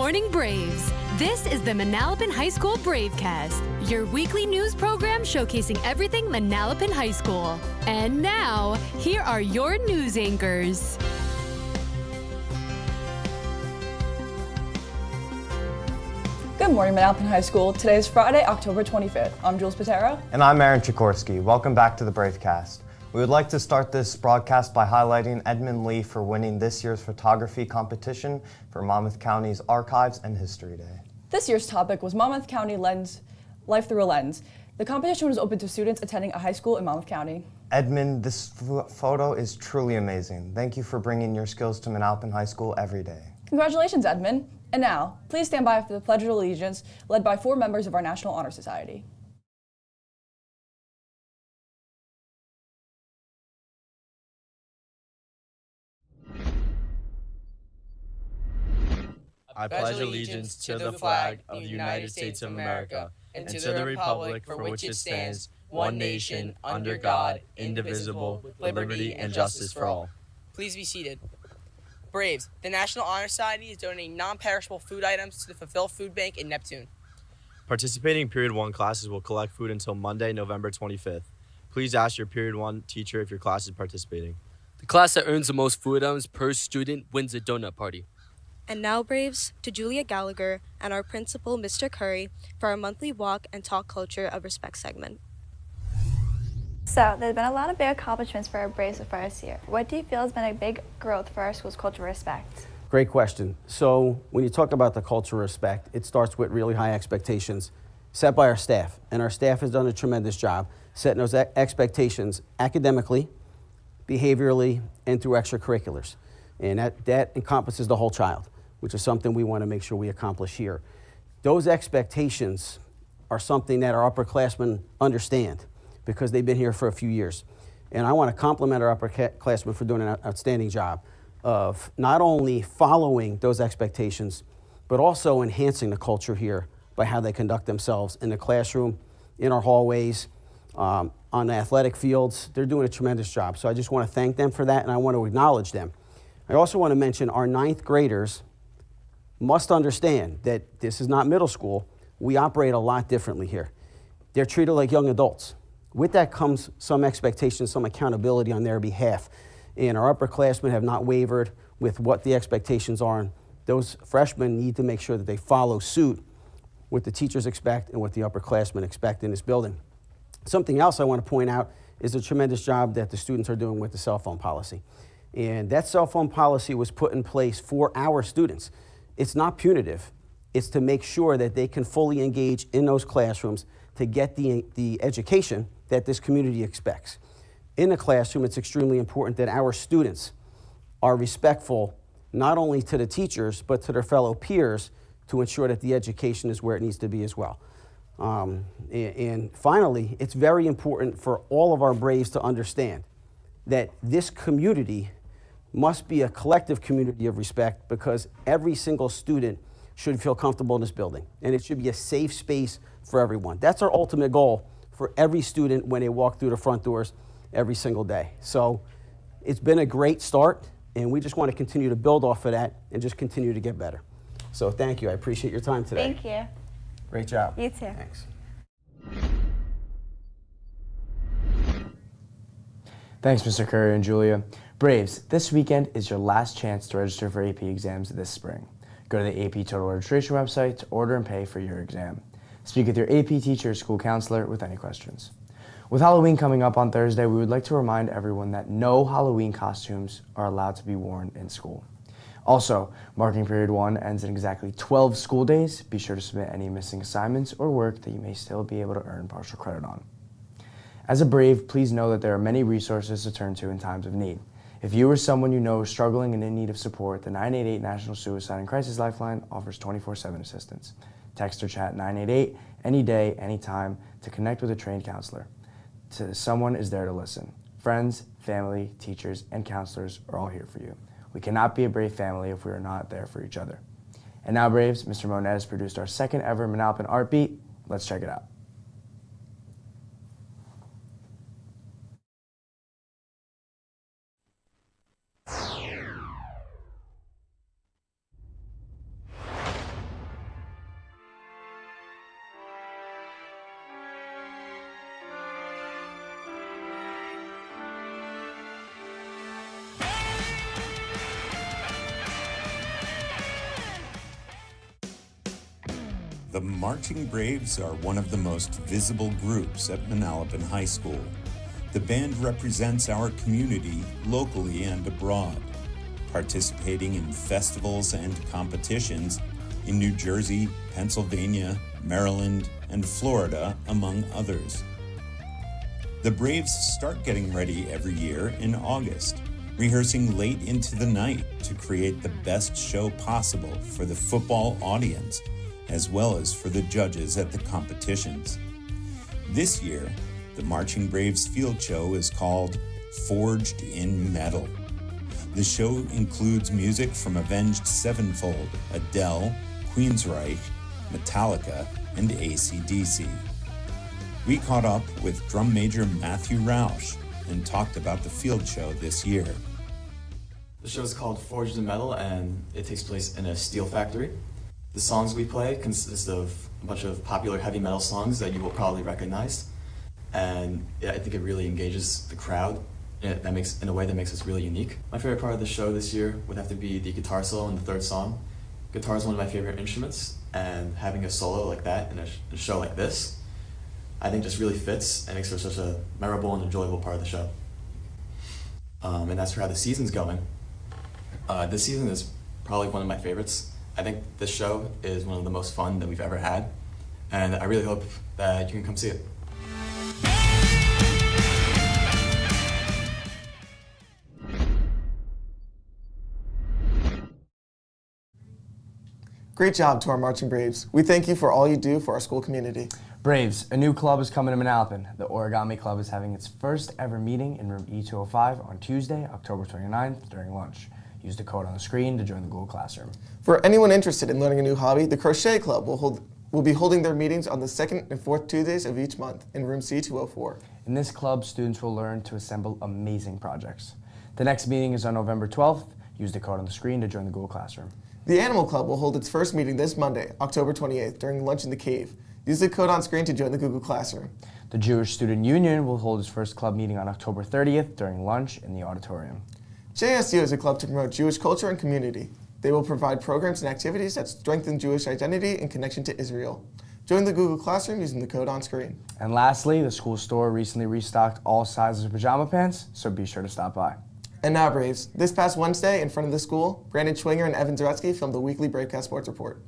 morning, Braves. This is the Manalapan High School Bravecast, your weekly news program showcasing everything Manalapan High School. And now, here are your news anchors. Good morning, Manalapan High School. Today is Friday, October 25th. I'm Jules Patera. And I'm Aaron Chikorsky. Welcome back to the Bravecast. We would like to start this broadcast by highlighting Edmund Lee for winning this year's photography competition for Monmouth County's Archives and History Day. This year's topic was Monmouth County Lens, Life Through a Lens. The competition was open to students attending a high school in Monmouth County. Edmund, this photo is truly amazing. Thank you for bringing your skills to Manalapan High School every day. Congratulations, Edmund. And now, please stand by for the Pledge of Allegiance, led by 4 members of our National Honor Society. I pledge allegiance to the flag of the United States of America and to the republic for which it stands, one nation, under God, indivisible, with liberty and justice for all. Please be seated. Braves, the National Honor Society is donating non-perishable food items to the Fulfill Food Bank in Neptune. Participating Period 1 classes will collect food until Monday, November 25th. Please ask your Period 1 teacher if your class is participating. The class that earns the most food items per student wins a donut party. And now, Braves, to Julia Gallagher and our principal, Mr. Curry, for our monthly walk and talk culture of respect segment. So, there's been a lot of big accomplishments for our Braves so far this year. What do you feel has been a big growth for our school's culture of respect? Great question. So, when you talk about the culture of respect, it starts with really high expectations set by our staff. And our staff has done a tremendous job setting those expectations academically, behaviorally, and through extracurriculars. And that encompasses the whole child, which is something we want to make sure we accomplish here. Those expectations are something that our upperclassmen understand because they've been here for a few years. And I want to compliment our upperclassmen for doing an outstanding job of not only following those expectations, but also enhancing the culture here by how they conduct themselves in the classroom, in our hallways, on the athletic fields. They're doing a tremendous job. So I just want to thank them for that, and I want to acknowledge them. I also want to mention our 9th graders must understand that this is not middle school. We operate a lot differently here. They're treated like young adults. With that comes some expectations, some accountability on their behalf. And our upperclassmen have not wavered with what the expectations are. And those freshmen need to make sure that they follow suit what the teachers expect and what the upperclassmen expect in this building. Something else I want to point out is the tremendous job that the students are doing with the cell phone policy. And that cell phone policy was put in place for our students. It's not punitive. It's to make sure that they can fully engage in those classrooms to get the education that this community expects. In the classroom, it's extremely important that our students are respectful not only to the teachers, but to their fellow peers to ensure that the education is where it needs to be as well. And finally, it's very important for all of our Braves to understand that this community must be a collective community of respect because every single student should feel comfortable in this building, and it should be a safe space for everyone. That's our ultimate goal for every student when they walk through the front doors every single day. So it's been a great start, and we just want to continue to build off of that and just continue to get better. So thank you. I appreciate your time today. Thank you. Great job. You too. Thanks. Thanks, Mr. Curry and Julia. Braves, this weekend is your last chance to register for AP exams this spring. Go to the AP Total Registration website to order and pay for your exam. Speak with your AP teacher or school counselor with any questions. With Halloween coming up on Thursday, we would like to remind everyone that no Halloween costumes are allowed to be worn in school. Also, marking period 1 ends in exactly 12 school days. Be sure to submit any missing assignments or work that you may still be able to earn partial credit on. As a Brave, please know that there are many resources to turn to in times of need. If you or someone you know is struggling and in need of support, the 988 National Suicide and Crisis Lifeline offers 24/7 assistance. Text or chat 988 any day, anytime to connect with a trained counselor. Someone is there to listen. Friends, family, teachers, and counselors are all here for you. We cannot be a Brave family if we are not there for each other. And now, Braves, Mr. Monet has produced our 2nd ever Manalapan Art Beat. Let's check it out. the Marching Braves are one of the most visible groups at Manalapan High School. The band represents our community locally and abroad, participating in festivals and competitions in New Jersey, Pennsylvania, Maryland, and Florida, among others. The Braves start getting ready every year in August, rehearsing late into the night to create the best show possible for the football audience, as well as for the judges at the competitions. This year, the Marching Braves field show is called Forged in Metal. The show includes music from Avenged Sevenfold, Adele, Queensryche, Metallica, and AC/DC. We caught up with drum major Matthew Rausch and talked about the field show this year. The show is called Forged in Metal, and it takes place in a steel factory. The songs we play consist of a bunch of popular heavy metal songs that you will probably recognize, and I think it really engages the crowd in a way that makes us really unique. My favorite part of the show this year would have to be the guitar solo in the third song. Guitar is one of my favorite instruments, and having a solo like that in a show like this, I think just really fits and makes for such a memorable and enjoyable part of the show. And as for how the season's going, this season is probably one of my favorites. I think this show is one of the most fun that we've ever had, and I really hope that you can come see it. Great job to our Marching Braves. We thank you for all you do for our school community. Braves, a new club is coming to Manalapan. The Origami Club is having its first ever meeting in room E205 on Tuesday, October 29th during lunch. Use the code on the screen to join the Google Classroom. For anyone interested in learning a new hobby, the Crochet Club will be holding their meetings on the second and fourth Tuesdays of each month in room C204. In this club, students will learn to assemble amazing projects. The next meeting is on November 12th. Use the code on the screen to join the Google Classroom. The Animal Club will hold its first meeting this Monday, October 28th, during lunch in the cave. Use the code on screen to join the Google Classroom. The Jewish Student Union will hold its first club meeting on October 30th during lunch in the auditorium. JSU is a club to promote Jewish culture and community. They will provide programs and activities that strengthen Jewish identity and connection to Israel. Join the Google Classroom using the code on screen. And lastly, the school store recently restocked all sizes of pajama pants, so be sure to stop by. And now, Braves. This past Wednesday, in front of the school, Brandon Schwinger and Evan Zaretsky filmed the weekly Bravecast Sports Report.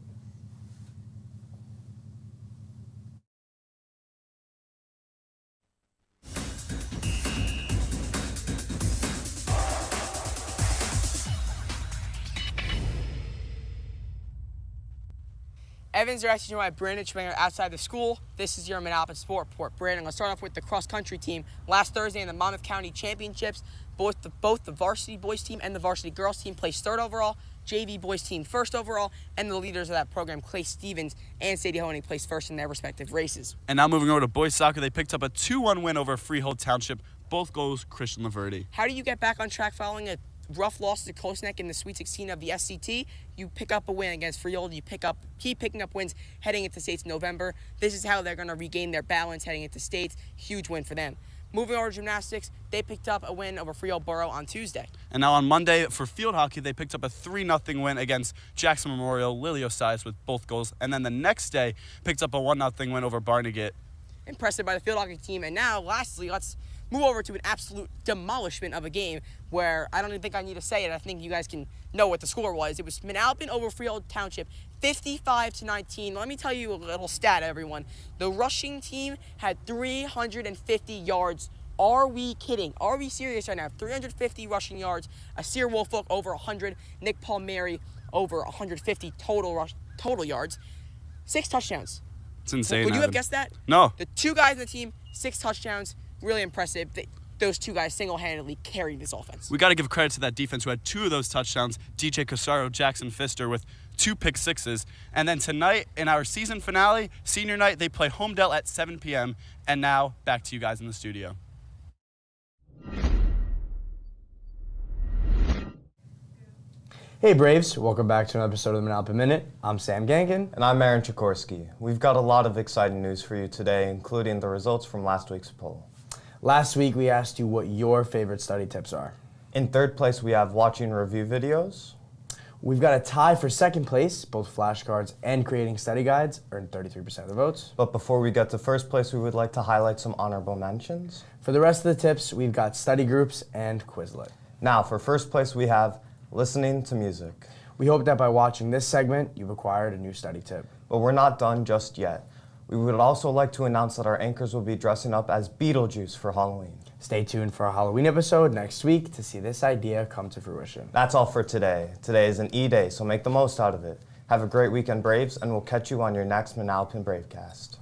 Evan Zaretsky joined by Brandon Schwinger outside the school. This is your Manalapan Sport Report. Brandon, let's start off with the cross-country team. Last Thursday in the Monmouth County Championships, both the varsity boys team and the varsity girls team placed third overall, JV boys team first overall, and the leaders of that program, Clay Stevens and Sadie Honey, placed first in their respective races. And now moving over to boys soccer, they picked up a 2-1 win over Freehold Township. Both goals, Christian Laverty. How do you get back on track following a rough loss to Close Neck in the Sweet 16 of the SCT? You pick up a win against Freehold. You keep picking up wins heading into states in November. This is how they're going to regain their balance heading into states. Huge win for them. Moving over to gymnastics, they picked up a win over Freehold Borough on Tuesday. And now on Monday, for field hockey, they picked up a 3-0 win against Jackson Memorial. Lily Osias with both goals. And then the next day, picked up a 1-0 win over Barnegat. Impressive by the field hockey team. And now, lastly, let's move over to an absolute demolishment of a game where I don't even think I need to say it. I think you guys can know what the score was. It was Manalapan over Freehold Township, 55-19. Let me tell you a little stat, everyone. The rushing team had 350 yards. Are we kidding? Are we serious right now? 350 rushing yards. Asir Wolfolk over 100. Nick Palmieri over 150 total yards. 6 touchdowns. It's insane. Would you have guessed that? No. The 2 guys in the team, 6 touchdowns. Really impressive. Those 2 guys single-handedly carried this offense. We got to give credit to that defense who had 2 of those touchdowns. DJ Casaro, Jackson Pfister with 2 pick sixes. And then tonight in our season finale, senior night, they play Homedale at 7 p.m. And now back to you guys in the studio. Hey Braves, welcome back to another episode of the Manalapan Minute. I'm Sam Gankin. And I'm Aaron Chikorsky. We've got a lot of exciting news for you today, including the results from last week's poll. Last week we asked you what your favorite study tips are. In third place, we have watching review videos. We've got a tie for second place. Both flashcards and creating study guides earned 33% of the votes. But before we get to first place, we would like to highlight some honorable mentions. For the rest of the tips, we've got study groups and Quizlet. Now, for first place, we have listening to music. We hope that by watching this segment, you've acquired a new study tip. But we're not done just yet. We would also like to announce that our anchors will be dressing up as Beetlejuice for Halloween. Stay tuned for our Halloween episode next week to see this idea come to fruition. That's all for today. Today is an E-Day, so make the most out of it. Have a great weekend, Braves, and we'll catch you on your next Manalapan Bravecast.